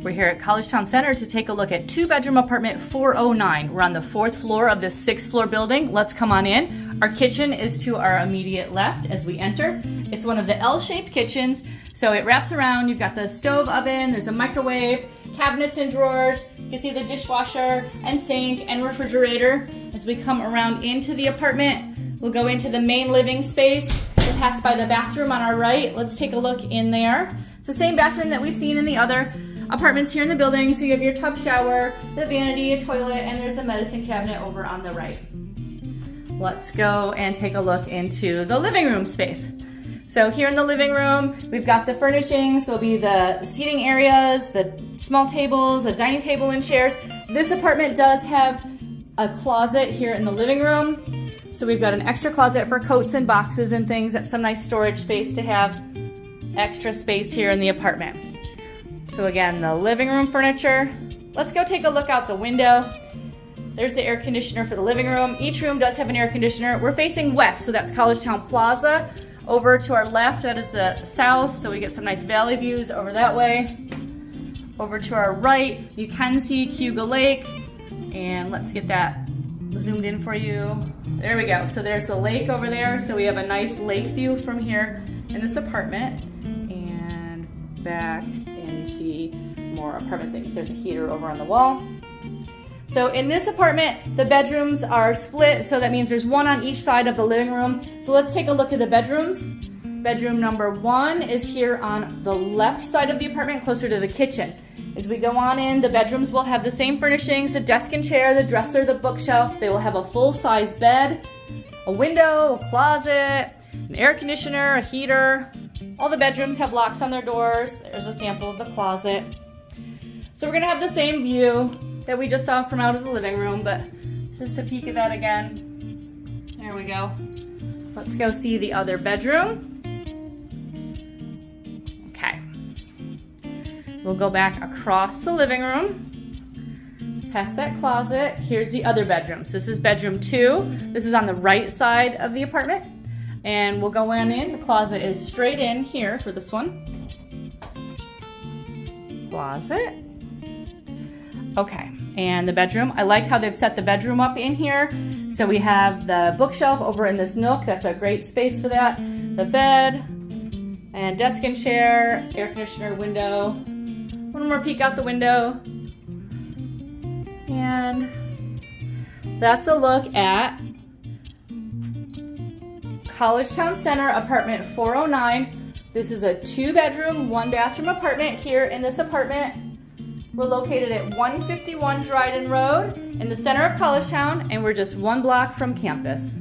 We're here at Collegetown Center to take a look at 2-bedroom apartment 409. We're on the 4th floor of this 6th floor building. Let's come on in. Our kitchen is to our immediate left as we enter. It's one of the L-shaped kitchens, so it wraps around. You've got the stove oven, there's a microwave, cabinets and drawers. You can see the dishwasher and sink and refrigerator. As we come around into the apartment, we'll go into the main living space. We'll pass by the bathroom on our right. Let's take a look in there. It's the same bathroom that we've seen in the other apartments here in the building. So you have your tub shower, the vanity, a toilet, and there's a medicine cabinet over on the right. Let's go and take a look into the living room space. So here in the living room, we've got the furnishings. There'll be the seating areas, the small tables, a dining table and chairs. This apartment does have a closet here in the living room. So we've got an extra closet for coats and boxes and things. That's some nice storage space to have extra space here in the apartment. So again, the living room furniture. Let's go take a look out the window. There's the air conditioner for the living room. Each room does have an air conditioner. We're facing west, so that's Collegetown Plaza. Over to our left, that is the south, so we get some nice valley views over that way. Over to our right, you can see Cuga Lake. And let's get that zoomed in for you. There we go. So there's the lake over there. So we have a nice lake view from here in this apartment. And back and you see more apartment things. There's a heater over on the wall. So in this apartment, the bedrooms are split, so that means there's one on each side of the living room. So let's take a look at the bedrooms. Bedroom number 1 is here on the left side of the apartment, closer to the kitchen. As we go on in, the bedrooms will have the same furnishings, the desk and chair, the dresser, the bookshelf. They will have a full-size bed, a window, a closet, an air conditioner, a heater. All the bedrooms have locks on their doors. There's a sample of the closet. So we're gonna have the same view that we just saw from out of the living room, but just a peek at that again. There we go. Let's go see the other bedroom. Okay. We'll go back across the living room, past that closet. Here's the other bedroom. So this is bedroom 2. This is on the right side of the apartment. And we'll go on in. The closet is straight in here for this one. Closet. Okay, and the bedroom. I like how they've set the bedroom up in here. So we have the bookshelf over in this nook. That's a great space for that. The bed, and desk and chair, air conditioner, window. One more peek out the window. And that's a look at Collegetown Center, apartment 409. This is a 2-bedroom, 1-bathroom apartment here in this apartment. We're located at 151 Dryden Road in the center of Collegetown, and we're just 1 block from campus.